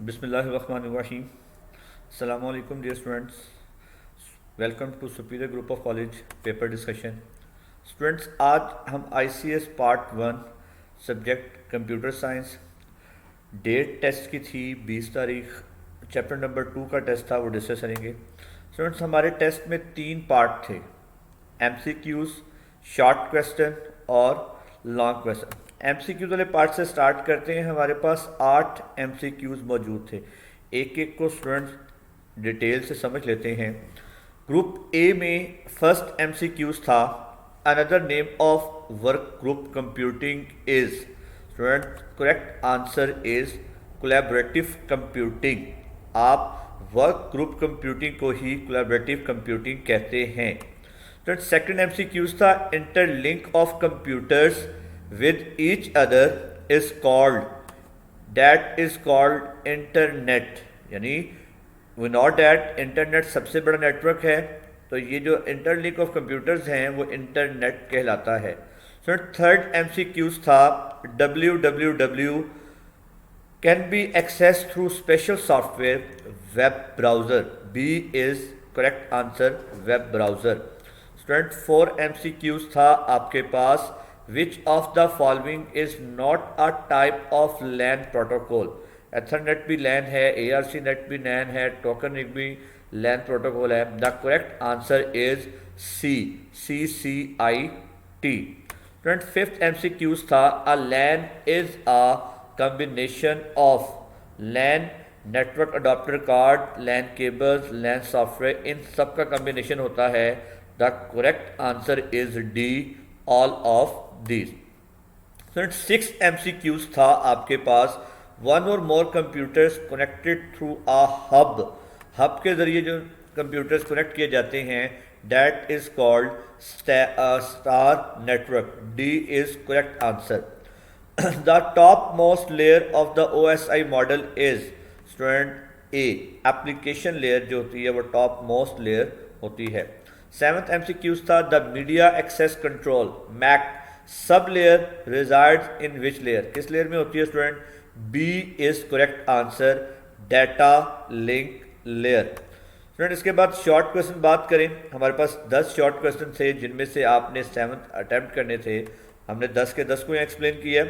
बिस्मिल्लाहिर्रहमानिर्रहीम। अस्सलामु अलैकुम dear students, welcome to Superior Group of College paper discussion. Students, आज हम ICS part 1 subject computer science, date test की थी 20 तारीख, चैप्टर नंबर 2 का टेस्ट था, वो डिस्कस करेंगे। स्टूडेंट्स, हमारे टेस्ट में 3 पार्ट थे, एमसीक्यूज, शॉर्ट क्वेश्चन और लॉन्ग क्वेश्चन। एमसीक्यूज वाले पार्ट से स्टार्ट करते हैं। हमारे पास 8 एमसीक्यूज मौजूद थे, एक एक को स्टूडेंट्स डिटेल से समझ लेते हैं। ग्रुप ए में फर्स्ट एमसीक्यूज था, another name of work group computing is. Student, correct answer is collaborative computing. आप वर्क ग्रुप कंप्यूटिंग को ही कोलैबोरेटिव कंप्यूटिंग कहते हैं। तो सेकंड एमसीक्यूज था, interlink of computers with each other is called, that is called internet। यानी we know that internet सबसे बड़ा network है, तो ये जो इंटरलिंक ऑफ कंप्यूटर्स हैं वो इंटरनेट कहलाता है। सो थर्ड एमसीक्यूज था, www can be accessed through special software, web browser। B is correct answer, web browser। Student 4 MCQs था आपके पास, which of the following is not a type of LAN protocol। Ethernet भी LAN है, ARC net भी LAN है, token भी LAN protocol है। The correct answer is C, CCIT। Student 5th MCQs था, a LAN is a combination of LAN network adapter card, LAN cables, LAN software, इन सब का कम्बिनेशन होता है। The correct answer is D, all of these. 6 MCQs था आपके पास, one और more computers connected through a hub. Hub के जरिए जो कंप्यूटर्स कनेक्ट किए जाते हैं, that is called star network. D is correct answer. The top most layer of the OSI model is. Student A, application layer जो होती है वो टॉप मोस्ट लेयर होती है। 7th MCQs था, the media access control MAC sub layer resides in which layer. किस layer में होती है student? B is correct answer, data link layer. Student, इसके बाद शॉर्ट क्वेश्चन बात करें। हमारे पास 10 शॉर्ट क्वेश्चन थे, जिनमें से आपने 7th अटेम्प्ट करने थे। हमने 10 के 10 को एक्सप्लेन किया।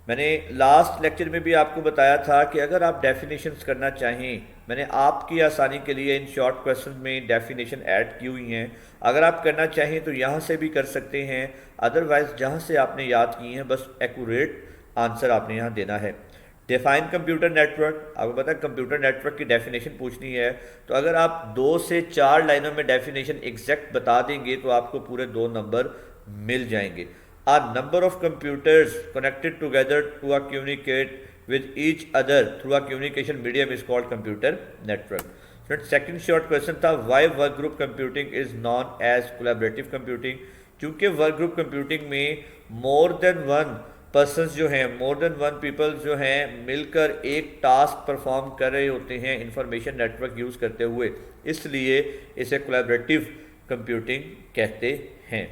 मैंने लास्ट लेक्चर में भी आपको बताया था कि अगर आप डेफिनेशंस करना चाहें, मैंने आपकी आसानी के लिए इन शॉर्ट क्वेश्चन में डेफिनेशन ऐड की हुई हैं। अगर आप करना चाहें तो यहाँ से भी कर सकते हैं, अदरवाइज जहाँ से आपने याद की हैं बस एक्यूरेट आंसर आपने यहाँ देना है। डिफाइन कंप्यूटर नेटवर्क, आपको पता है कंप्यूटर नेटवर्क की डेफिनेशन पूछनी है, तो अगर आप 2 से 4 लाइनों में डेफिनेशन एग्जैक्ट बता देंगे तो आपको पूरे 2 नंबर मिल जाएंगे। A number of computers connected together to communicate with each other through a communication medium is called computer network। Second short question था, why work group computing is known as collaborative computing। क्योंकि work group computing में more than one persons जो हैं, more than one people जो हैं मिलकर एक task perform कर रहे होते हैं इंफॉर्मेशन नेटवर्क यूज़ करते हुए, इसलिए इसे कोलैबोरेटिव कंप्यूटिंग कहते हैं।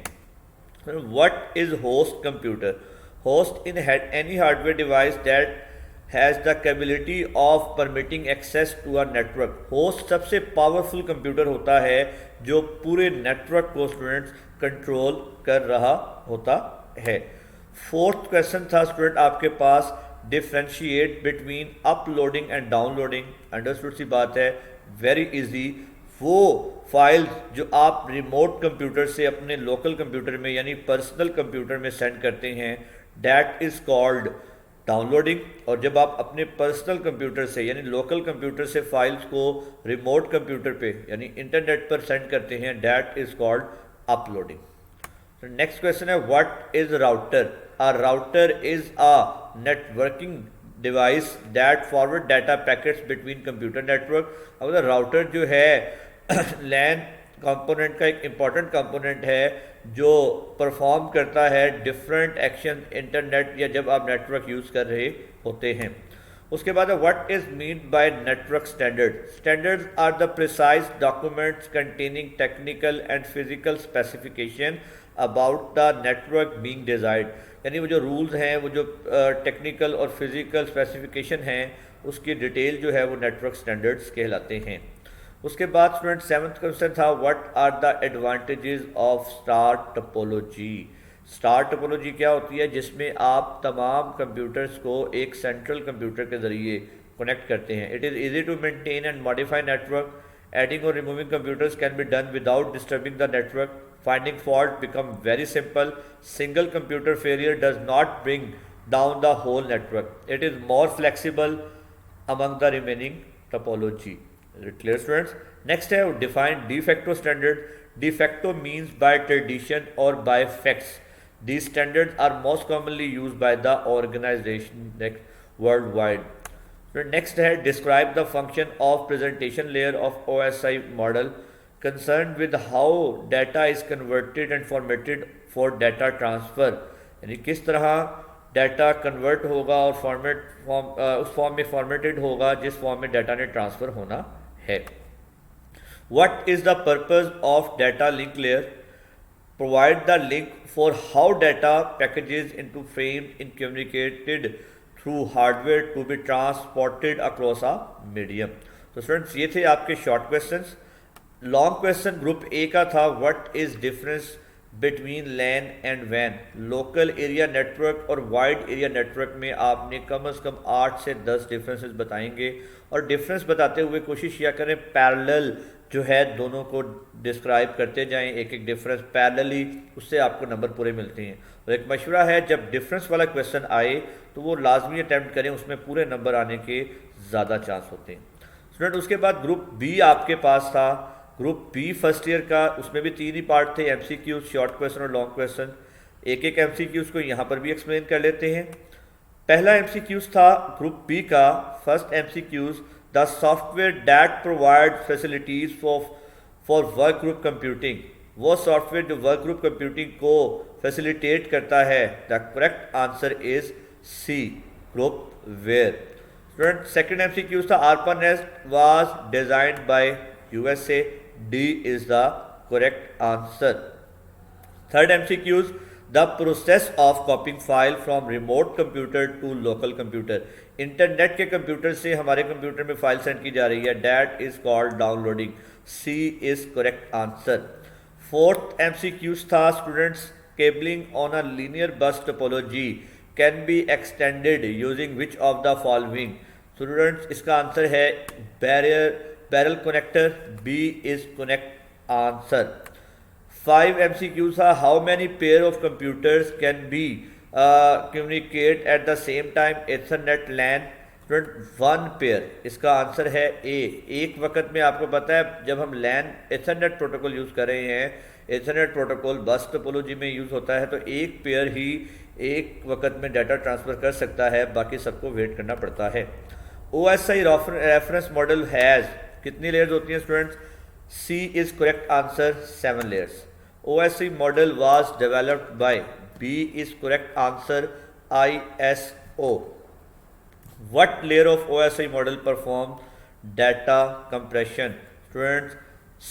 What is host computer? Host in any hardware device that has the capability of permitting access to a network। host सबसे पावरफुल कंप्यूटर होता है जो पूरे नेटवर्क को स्टूडेंट्स कंट्रोल कर रहा होता है। 4th क्वेश्चन था स्टूडेंट आपके पास, differentiate between uploading and downloading. Understood सी बात है, वेरी इजी। वो फाइल्स जो आप रिमोट कंप्यूटर से अपने लोकल कंप्यूटर में यानी पर्सनल कंप्यूटर में सेंड करते हैं, दैट इज़ कॉल्ड डाउनलोडिंग। और जब आप अपने पर्सनल कंप्यूटर से यानी लोकल कंप्यूटर से फाइल्स को रिमोट कंप्यूटर पे यानी इंटरनेट पर सेंड करते हैं, that is called uploading. Next question है, what is router? A router is a networking device that forward data packets between computer network. अब राउटर जो है लैन कंपोनेंट का एक इम्पॉर्टेंट कंपोनेंट है जो परफॉर्म करता है डिफरेंट एक्शन इंटरनेट या जब आप नेटवर्क यूज़ कर रहे होते हैं। उसके बाद what is mean by network standard? Standards are the precise documents containing technical and physical specification about the network being desired, यानी वो जो रूल्स हैं, वो जो टेक्निकल और फिजिकल स्पेसिफिकेशन हैं, उसकी डिटेल जो है वो नेटवर्क स्टैंडर्ड्स कहलाते हैं। उसके बाद स्टूडेंट 7th क्वेश्चन था what are the advantages of star topology. Star topology क्या होती है? जिसमें आप तमाम कंप्यूटर्स को एक सेंट्रल कंप्यूटर के ज़रिए कनेक्ट करते हैं। It is easy to maintain and modify network, adding और removing computers can be done without disturbing the network, finding fault become very simple, single computer failure does not bring down the whole network, it is more flexible among the remaining topology. Clear students? Next है define de facto standard. De facto means by tradition or by facts. These standards are most commonly used by the organization worldwide. Next है describe the function of presentation layer of OSI model concerned with how data is converted and formatted for data transfer, यानी किस तरह data convert होगा और उस form में formatted होगा जिस फॉर्म में डाटा ने ट्रांसफ़र होना है। What is the purpose of data link layer? Provide the link for how data packages into frames in communicated through hardware to be transported across a medium. तो students ये थे आपके short questions. Long question group A का था what is difference between LAN and वैन। Local area network और wide area network में आपने कम से कम 8 से 10 डिफरेंसेस बताएंगे, और डिफरेंस बताते हुए कोशिश किया करें पैरेलल जो है दोनों को डिस्क्राइब करते जाएं, एक एक डिफरेंस पैरेलली, उससे आपको नंबर पूरे मिलते हैं। और एक मशवरा है जब डिफरेंस वाला क्वेश्चन आए तो वो लाजमी अटैम्प्ट करें, उसमें पूरे नंबर आने के ज़्यादा चांस होते हैं। स्टूडेंट उसके बाद ग्रुप बी आपके पास था। ग्रुप बी फर्स्ट ईयर का, उसमें भी 3 ही पार्ट थे, एमसीक्यूज, शॉर्ट क्वेश्चन और लॉन्ग क्वेश्चन। एक एक एमसीक्यूज को यहाँ पर भी एक्सप्लेन कर लेते हैं। पहला एमसीक्यूज था ग्रुप बी का, first MCQs the software that provide facilities for work group computing. वो सॉफ्टवेयर जो वर्क ग्रुप कंप्यूटिंग को फैसिलिटेट करता है। The correct answer is C, group ware. Student second MCQs था ARPANET was designed by USA, D is the correct answer. Third MCQs, the process of copying file from remote computer to local computer. Internet के computer से हमारे computer में file send की जा रही है, that is called downloading. C is correct answer. Fourth MCQs था students cabling on a linear bus topology can be extended using which of the following. Students इसका आंसर है barrel connector, B is correct answer. 5 MCQs था how many pair of computers can B communicate at the same time Ethernet LAN. 1 pair, इसका answer है A। एक वक्त में आपको पता है जब हम LAN Ethernet प्रोटोकॉल यूज़ कर रहे हैं, Ethernet प्रोटोकॉल बस टोपोलॉजी में यूज़ होता है, तो एक पेयर ही एक वक्त में डाटा ट्रांसफ़र कर सकता है, बाकी सबको वेट करना पड़ता है। OSI रेफरेंस मॉडल हैज़ कितनी लेयर्स होती हैं students? C is correct answer, 7 layers. OSI model was developed by, B is correct answer, ISO. What layer of OSI model perform data compression? Students,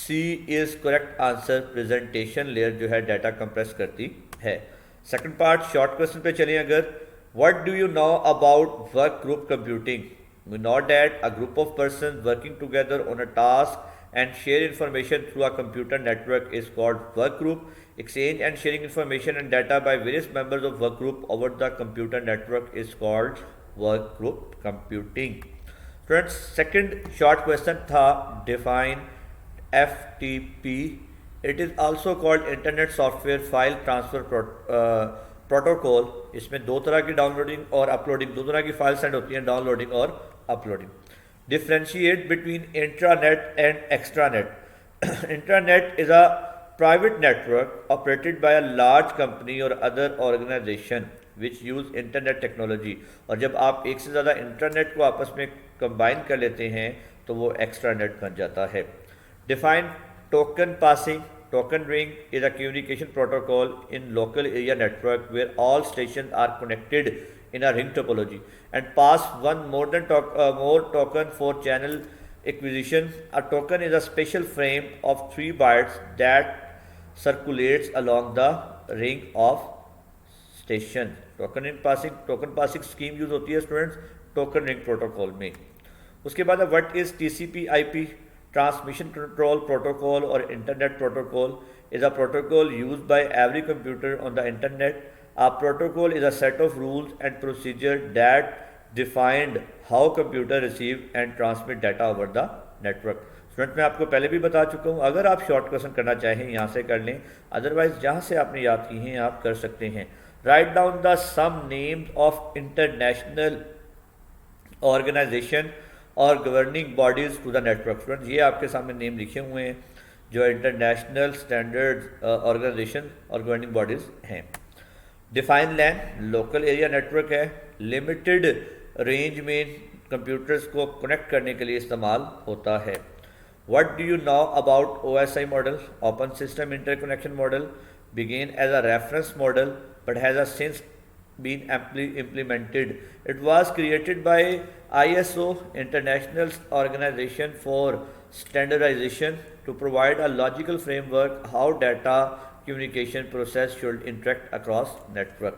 C is correct answer, presentation layer जो है data compress करती है। Second part short question पे चलिए अगर, what do you know about work group computing? We know that a group of persons working together on a task and share information through a computer network is called work group. Exchange and sharing information and data by various members of work group over the computer network is called work group computing. Friends, second short question था define FTP. It is also called Internet Software File Transfer Protocol. इसमें 2 तरह की downloading और uploading, 2 तरह की file send होती हैं, downloading और uploading. Differentiate between intranet and extranet. Intranet is a private network operated by a large company or other organization which use internet technology. और जब आप एक से ज़्यादा इंटरनेट को आपस में कंबाइन कर लेते हैं तो वो एक्स्ट्रानेट बन जाता है। Define token passing. Token ring is a communication protocol in local area network where all stations are connected in a ring topology and pass one more token for channel acquisition. A token is a special frame of 3 bytes that circulates along the ring of station. Token passing scheme use होती है students token ring protocol में। उसके बाद what is TCP IP? Transmission control protocol और internet protocol is a protocol used by every computer on the internet. A protocol is a set of rules and procedure that defined how computer receive and transmit data over the network. Student मैं आपको पहले भी बता चुका हूँ, अगर आप short question करना चाहें यहाँ से कर लें, अदरवाइज जहाँ से आपने याद की हैं आप कर सकते हैं। Write down the some names of international organisation और governing bodies to the network. Student ये आपके सामने नेम लिखे हुए हैं जो इंटरनेशनल स्टैंडर्ड ऑर्गेनाइजेशन और गवर्निंग बॉडीज हैं। Define LAN local area network है, लिमिटेड रेंज में कंप्यूटर्स को कनेक्ट करने के लिए इस्तेमाल होता है। What do you know about OSI model? Open system interconnection model began as a reference model but has since been implemented. It was created by ISO, International Organization for Standardization, to provide a logical framework how data communication process should interact across network.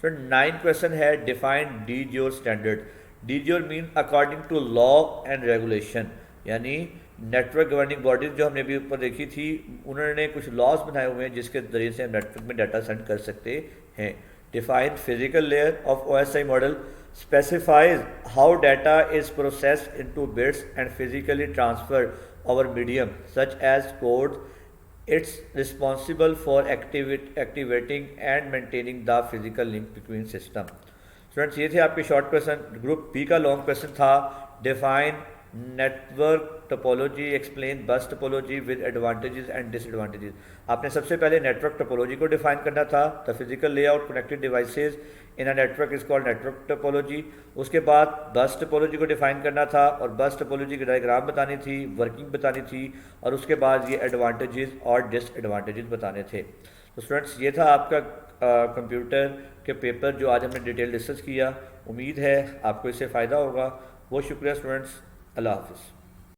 So 9 question है define de jure standard. De jure means according to law and regulation, यानी network governing bodies जो हमने भी ऊपर देखी थी उन्होंने कुछ लॉज बनाए हुए हैं जिसके जरिए से हम नेटवर्क में डाटा सेंड कर सकते हैं। Define physical layer of OSI model specifies how data is processed into bits and physically transferred over medium such as code. It's responsible for activating and maintaining the physical link between system. Students ये थे आपके short question. Group B का long question था define network topology, explain बस topology with advantages and disadvantages. आपने सबसे पहले network topology को डिफाइन करना था, the physical layout connected devices in a network is called network topology. उसके बाद बस टोपोलॉजी को डिफाइन करना था और बस टोपोलॉजी की डायग्राम बतानी थी, वर्किंग बतानी थी और उसके बाद ये एडवांटेजेस और डिसएडवांटेजेस बताने थे। तो स्टूडेंट्स ये था आपका कंप्यूटर के पेपर जो आज हमने डिटेल डिस्कस किया। उम्मीद है आपको इससे फ़ायदा होगा। बहुत शुक्रिया स्टूडेंट्स, अल्लाह हाफिज़।